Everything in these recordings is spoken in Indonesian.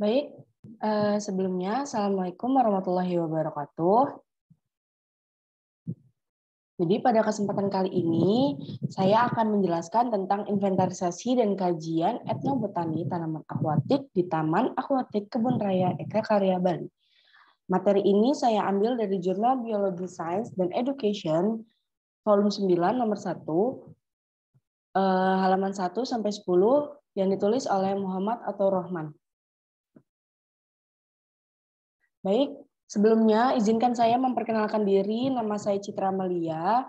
Baik, sebelumnya Assalamualaikum warahmatullahi wabarakatuh. Jadi pada kesempatan kali ini, saya akan menjelaskan tentang inventarisasi dan kajian etnobotani tanaman akuatik di Taman Akuatik Kebun Raya Eka Karya Bali. Materi ini saya ambil dari Jurnal Biologi Science dan Education, volume 9, nomor 1, halaman 1 sampai 10, yang ditulis oleh Muhammad atau Rohman. Baik, sebelumnya izinkan saya memperkenalkan diri. Nama saya Citra Amalia,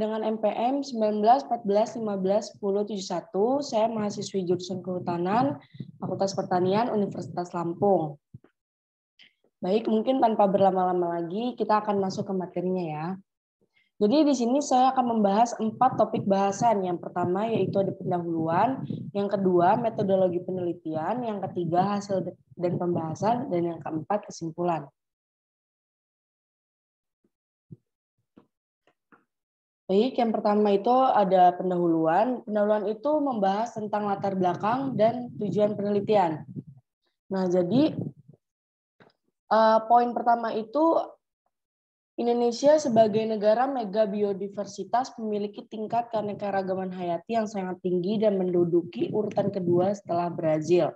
dengan NPM 1914151071. Saya mahasiswi jurusan Kehutanan, Fakultas Pertanian, Universitas Lampung. Baik, mungkin tanpa berlama-lama lagi, kita akan masuk ke materinya ya. Jadi di sini saya akan membahas 4 topik bahasan. Yang pertama yaitu ada pendahuluan, yang kedua metodologi penelitian, yang ketiga hasil dan pembahasan, dan yang keempat kesimpulan. Baik, yang pertama itu ada pendahuluan. Pendahuluan itu membahas tentang latar belakang dan tujuan penelitian. Nah, jadi poin pertama itu Indonesia sebagai negara mega biodiversitas memiliki tingkat keanekaragaman hayati yang sangat tinggi dan menduduki urutan kedua setelah Brazil.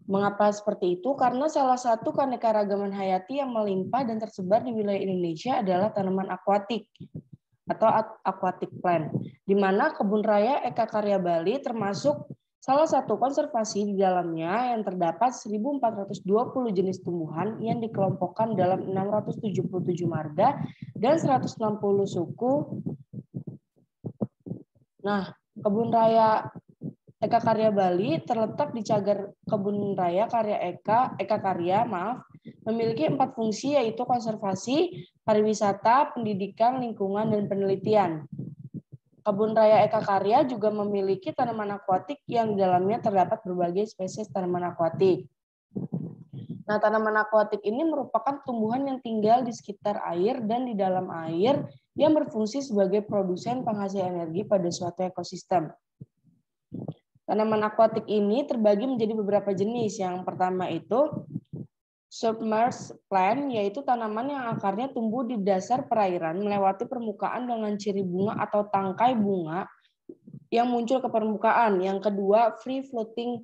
Mengapa seperti itu? Karena salah satu keanekaragaman hayati yang melimpah dan tersebar di wilayah Indonesia adalah tanaman akuatik atau aquatic plant, di mana Kebun Raya Eka Karya Bali termasuk salah satu konservasi di dalamnya yang terdapat 1.420 jenis tumbuhan yang dikelompokkan dalam 677 marga dan 160 suku. Nah, Kebun Raya Eka Karya Bali terletak di cagar Kebun Raya Eka Karya, memiliki 4 fungsi yaitu konservasi, pariwisata, pendidikan, lingkungan, dan penelitian. Kebun Raya Eka Karya juga memiliki tanaman akuatik yang di dalamnya terdapat berbagai spesies tanaman akuatik. Nah, tanaman akuatik ini merupakan tumbuhan yang tinggal di sekitar air dan di dalam air yang berfungsi sebagai produsen penghasil energi pada suatu ekosistem. Tanaman akuatik ini terbagi menjadi beberapa jenis. Yang pertama itu submerged plant, yaitu tanaman yang akarnya tumbuh di dasar perairan melewati permukaan dengan ciri bunga atau tangkai bunga yang muncul ke permukaan. Yang kedua, free floating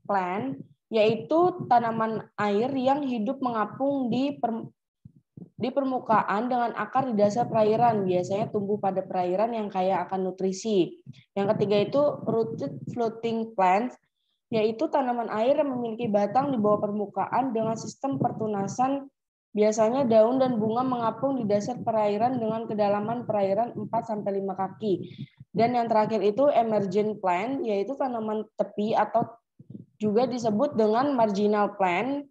plant, yaitu tanaman air yang hidup mengapung di permukaan dengan akar di dasar perairan, biasanya tumbuh pada perairan yang kaya akan nutrisi. Yang ketiga itu rooted floating plants, yaitu tanaman air yang memiliki batang di bawah permukaan dengan sistem pertunasan. Biasanya daun dan bunga mengapung di dasar perairan dengan kedalaman perairan 4-5 kaki. Dan yang terakhir itu emergent plant, yaitu tanaman tepi atau juga disebut dengan marginal plant,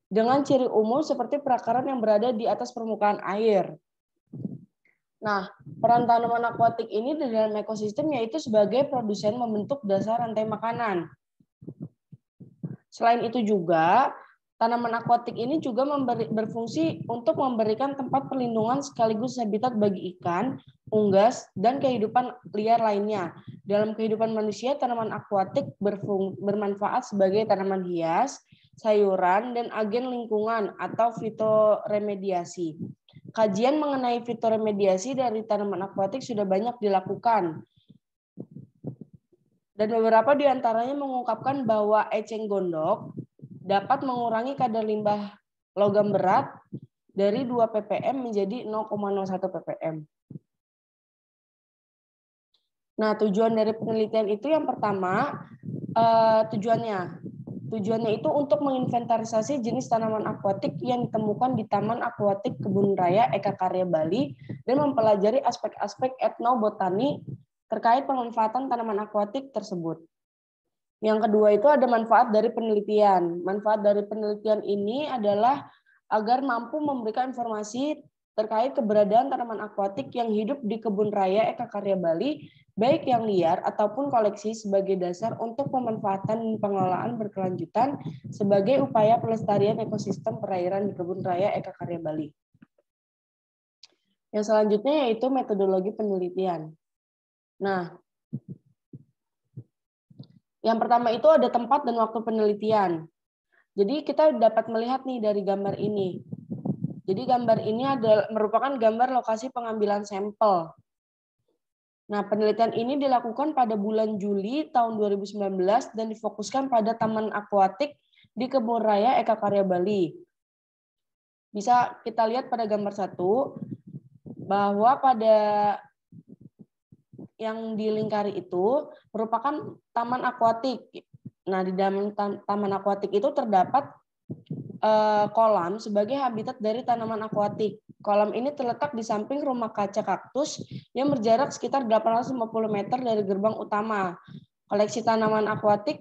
dengan ciri umum seperti perakaran yang berada di atas permukaan air. Nah, peran tanaman akuatik ini di dalam ekosistem yaitu sebagai produsen membentuk dasar rantai makanan. Selain itu juga, tanaman akuatik ini juga berfungsi untuk memberikan tempat perlindungan sekaligus habitat bagi ikan, unggas, dan kehidupan liar lainnya. Dalam kehidupan manusia, tanaman akuatik bermanfaat sebagai tanaman hias, sayuran, dan agen lingkungan atau fitoremediasi. Kajian mengenai fitoremediasi dari tanaman akuatik sudah banyak dilakukan. Dan beberapa di antaranya mengungkapkan bahwa eceng gondok dapat mengurangi kadar limbah logam berat dari 2 ppm menjadi 0,01 ppm. Nah, tujuan dari penelitian itu yang pertama, tujuannya itu untuk menginventarisasi jenis tanaman akuatik yang ditemukan di Taman Akuatik Kebun Raya Eka Karya Bali dan mempelajari aspek-aspek etnobotani terkait pemanfaatan tanaman akuatik tersebut. Yang kedua itu ada manfaat dari penelitian. Manfaat dari penelitian ini adalah agar mampu memberikan informasi terkait keberadaan tanaman akuatik yang hidup di Kebun Raya Eka Karya Bali, baik yang liar ataupun koleksi sebagai dasar untuk pemanfaatan dan pengelolaan berkelanjutan sebagai upaya pelestarian ekosistem perairan di Kebun Raya Eka Karya Bali. Yang selanjutnya yaitu metodologi penelitian. Nah, Yang pertama itu ada tempat dan waktu penelitian. Jadi kita dapat melihat nih dari gambar ini. Jadi gambar ini merupakan gambar lokasi pengambilan sampel. Nah, penelitian ini dilakukan pada bulan Juli tahun 2019 dan difokuskan pada Taman Akuatik di Kebun Raya Eka Karya Bali. Bisa kita lihat pada gambar 1 bahwa pada yang dilingkari itu merupakan taman akuatik. Nah, di dalam taman akuatik itu terdapat kolam sebagai habitat dari tanaman akuatik. Kolam ini terletak di samping rumah kaca kaktus yang berjarak sekitar 850 meter dari gerbang utama. Koleksi tanaman akuatik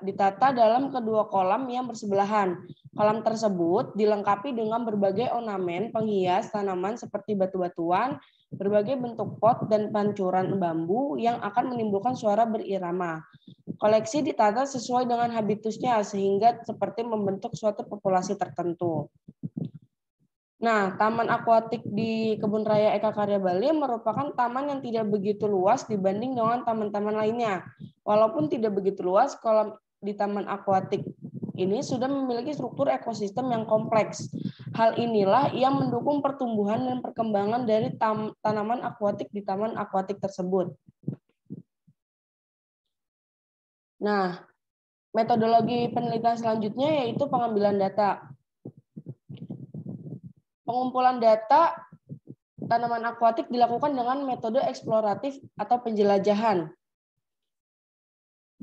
ditata dalam kedua kolam yang bersebelahan. Kolam tersebut dilengkapi dengan berbagai ornamen penghias tanaman seperti batu-batuan, berbagai bentuk pot, dan pancuran bambu yang akan menimbulkan suara berirama. Koleksi ditata sesuai dengan habitusnya sehingga seperti membentuk suatu populasi tertentu. Nah, Taman Akuatik di Kebun Raya Eka Karya Bali merupakan taman yang tidak begitu luas dibanding dengan taman-taman lainnya. Walaupun tidak begitu luas, kolam di Taman Akuatik ini sudah memiliki struktur ekosistem yang kompleks. Hal inilah yang mendukung pertumbuhan dan perkembangan dari tanaman akuatik di taman akuatik tersebut. Nah, metodologi penelitian selanjutnya yaitu pengambilan data. Pengumpulan data tanaman akuatik dilakukan dengan metode eksploratif atau penjelajahan.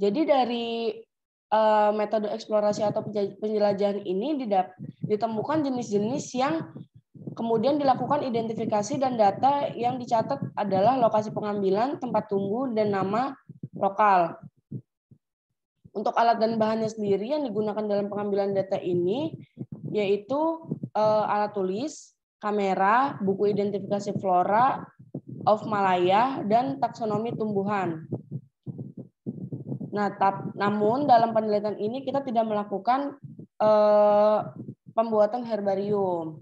Jadi dari metode eksplorasi atau penjelajahan ini ditemukan jenis-jenis yang kemudian dilakukan identifikasi dan data yang dicatat adalah lokasi pengambilan, tempat tumbuh, dan nama lokal. Untuk alat dan bahannya sendiri yang digunakan dalam pengambilan data ini yaitu alat tulis, kamera, buku identifikasi flora of Malaya, dan taksonomi tumbuhan. Nah, namun dalam penelitian ini kita tidak melakukan pembuatan herbarium.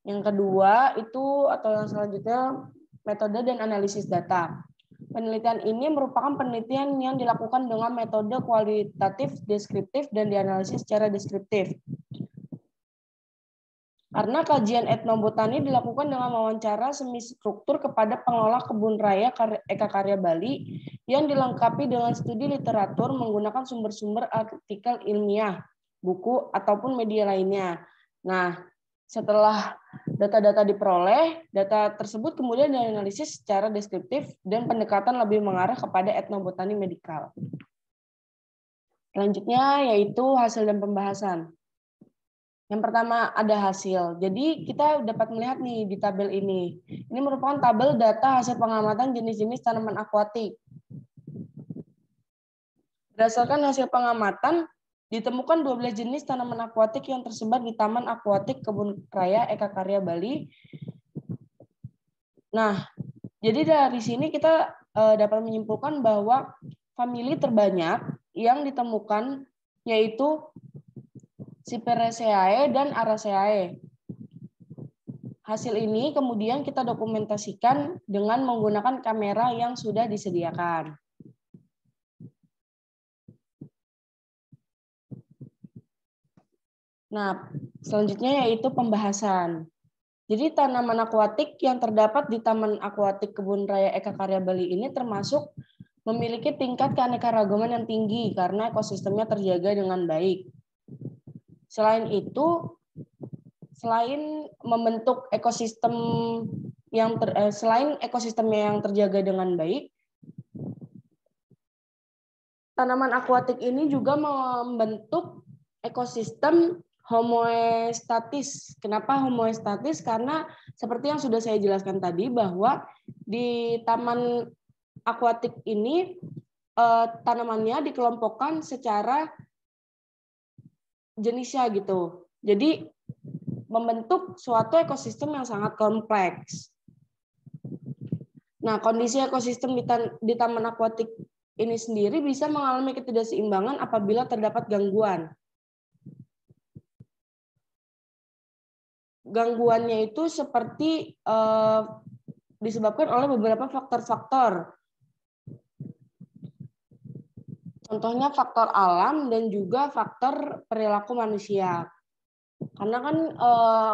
Yang kedua itu atau yang selanjutnya metode dan analisis data. Penelitian ini merupakan penelitian yang dilakukan dengan metode kualitatif, deskriptif, dan dianalisis secara deskriptif. Karena kajian etnobotani dilakukan dengan wawancara semi struktur kepada pengelola Kebun Raya Eka Karya Bali yang dilengkapi dengan studi literatur menggunakan sumber-sumber artikel ilmiah, buku, ataupun media lainnya. Nah, setelah data-data diperoleh, data tersebut kemudian dianalisis secara deskriptif dan pendekatan lebih mengarah kepada etnobotani medikal. Selanjutnya yaitu hasil dan pembahasan. Yang pertama ada hasil. Jadi kita dapat melihat nih di tabel ini. Ini merupakan tabel data hasil pengamatan jenis-jenis tanaman akuatik. Berdasarkan hasil pengamatan, ditemukan 12 jenis tanaman akuatik yang tersebar di Taman Akuatik Kebun Raya Eka Karya Bali. Nah, jadi dari sini kita dapat menyimpulkan bahwa famili terbanyak yang ditemukan yaitu Cyperaceae dan Araceae. Hasil ini kemudian kita dokumentasikan dengan menggunakan kamera yang sudah disediakan. Nah, selanjutnya yaitu pembahasan. Jadi tanaman akuatik yang terdapat di Taman Akuatik Kebun Raya Eka Karya Bali ini termasuk memiliki tingkat keanekaragaman yang tinggi karena ekosistemnya terjaga dengan baik. Selain itu, selain membentuk ekosistem selain ekosistemnya yang terjaga dengan baik, tanaman akuatik ini juga membentuk ekosistem homoestatis. Kenapa homoestatis? Karena seperti yang sudah saya jelaskan tadi bahwa di taman akuatik ini tanamannya dikelompokkan secara jenisnya gitu. Jadi membentuk suatu ekosistem yang sangat kompleks. Nah, kondisi ekosistem di taman akuatik ini sendiri bisa mengalami ketidakseimbangan apabila terdapat gangguan. Gangguannya itu seperti disebabkan oleh beberapa faktor-faktor. Contohnya faktor alam dan juga faktor perilaku manusia. Karena kan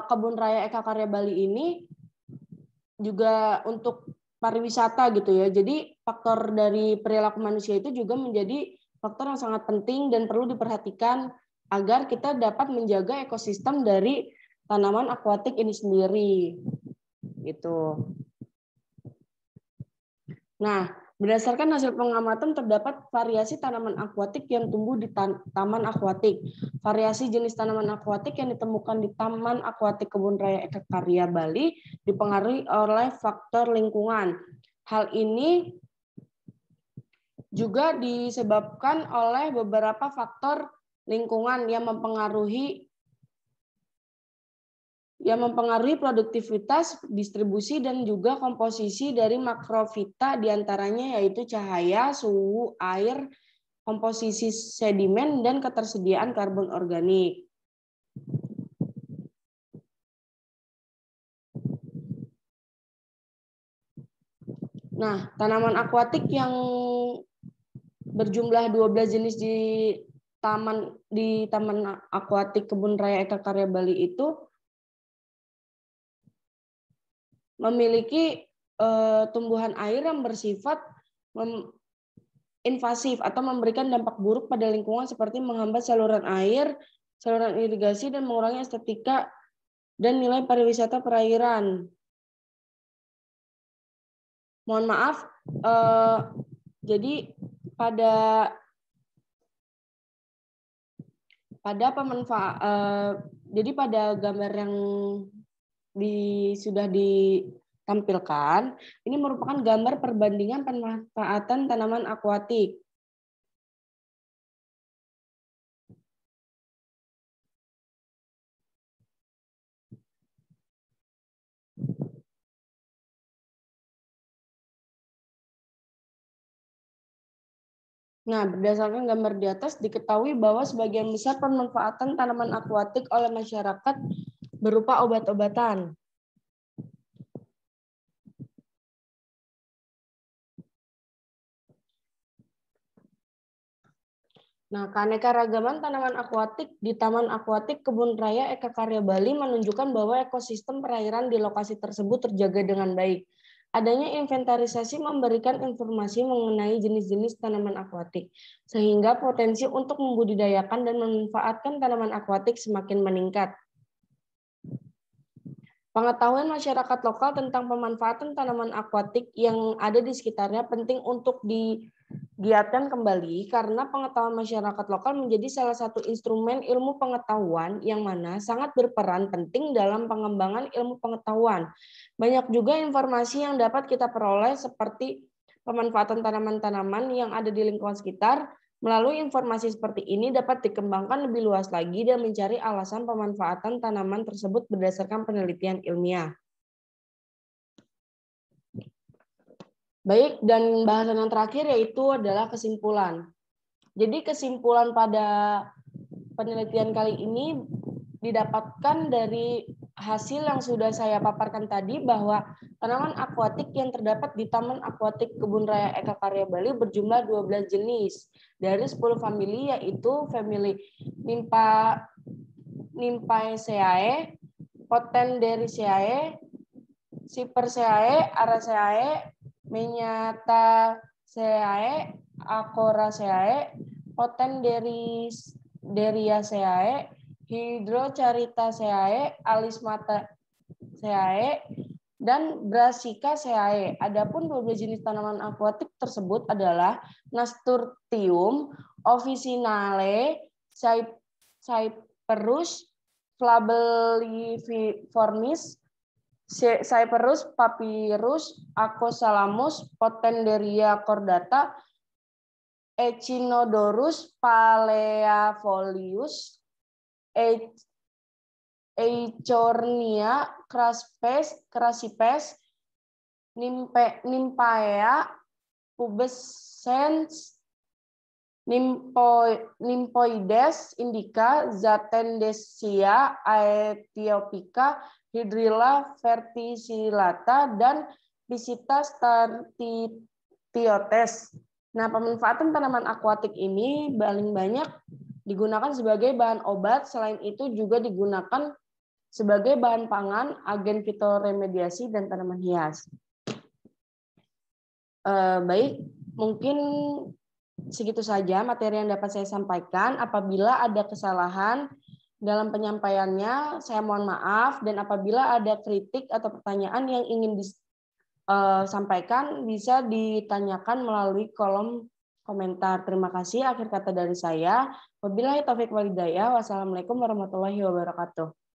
Kebun Raya Eka Karya Bali ini juga untuk pariwisata gitu ya. Jadi faktor dari perilaku manusia itu juga menjadi faktor yang sangat penting dan perlu diperhatikan agar kita dapat menjaga ekosistem dari tanaman akuatik ini sendiri. Gitu. Nah, berdasarkan hasil pengamatan terdapat variasi tanaman akuatik yang tumbuh di taman akuatik. Variasi jenis tanaman akuatik yang ditemukan di Taman Akuatik Kebun Raya Eka Karya Bali dipengaruhi oleh faktor lingkungan. Hal ini juga disebabkan oleh beberapa faktor lingkungan yang mempengaruhi produktivitas, distribusi, dan juga komposisi dari makrofita diantaranya yaitu cahaya, suhu, air, komposisi sedimen, dan ketersediaan karbon organik. Nah, tanaman akuatik yang berjumlah 12 jenis di Taman Akuatik Kebun Raya Eka Karya Bali itu memiliki tumbuhan air yang bersifat invasif atau memberikan dampak buruk pada lingkungan seperti menghambat saluran air, saluran irigasi, dan mengurangi estetika dan nilai pariwisata perairan. Mohon maaf, jadi pada gambar yang sudah ditampilkan, ini merupakan gambar perbandingan pemanfaatan tanaman akuatik. Nah, berdasarkan gambar di atas, diketahui bahwa sebagian besar pemanfaatan tanaman akuatik oleh masyarakat berupa obat-obatan. Nah, keanekaragaman tanaman akuatik di Taman Akuatik Kebun Raya Eka Karya Bali menunjukkan bahwa ekosistem perairan di lokasi tersebut terjaga dengan baik. Adanya inventarisasi memberikan informasi mengenai jenis-jenis tanaman akuatik, sehingga potensi untuk membudidayakan dan memanfaatkan tanaman akuatik semakin meningkat. Pengetahuan masyarakat lokal tentang pemanfaatan tanaman akuatik yang ada di sekitarnya penting untuk digiatkan kembali karena pengetahuan masyarakat lokal menjadi salah satu instrumen ilmu pengetahuan yang mana sangat berperan penting dalam pengembangan ilmu pengetahuan. Banyak juga informasi yang dapat kita peroleh seperti pemanfaatan tanaman-tanaman yang ada di lingkungan sekitar. Melalui informasi seperti ini dapat dikembangkan lebih luas lagi dan mencari alasan pemanfaatan tanaman tersebut berdasarkan penelitian ilmiah. Baik, dan bahasan yang terakhir yaitu adalah kesimpulan. Jadi kesimpulan pada penelitian kali ini didapatkan dari hasil yang sudah saya paparkan tadi bahwa tanaman akuatik yang terdapat di Taman Akuatik Kebun Raya Eka Karya Bali berjumlah 12 jenis dari 10 famili yaitu famili Nymphaceae, Potendericeae, Cyperceae, Araceae, Menyataceae, Acoraceae, Potenderiaceae, Hydrocaritaceae, Alismataceae, dan Brassicaceae. Adapun 12 jenis tanaman akuatik tersebut adalah Nasturtium, Officinale, Cyperus, Flabelliformis, Cyperus, Papyrus, Acosalamus, Potenderia cordata, Echinodorus, Paleafolius, Eichhornia, Crassipes, Nymphaea, Pubescens, Nymphoides indica, Zatendesia aethiopica, Hydrilla verticillata, dan Piscitta startitiotes. Nah, pemanfaatan tanaman akuatik ini paling banyak digunakan sebagai bahan obat, selain itu juga digunakan sebagai bahan pangan, agen fitoremediasi, dan tanaman hias. Baik, mungkin segitu saja materi yang dapat saya sampaikan. Apabila ada kesalahan dalam penyampaiannya, saya mohon maaf. Dan apabila ada kritik atau pertanyaan yang ingin disampaikan, bisa ditanyakan melalui kolom komentar. Terima kasih. Akhir kata dari saya. Wabillahi taufiq wal hidayah. Wassalamualaikum warahmatullahi wabarakatuh.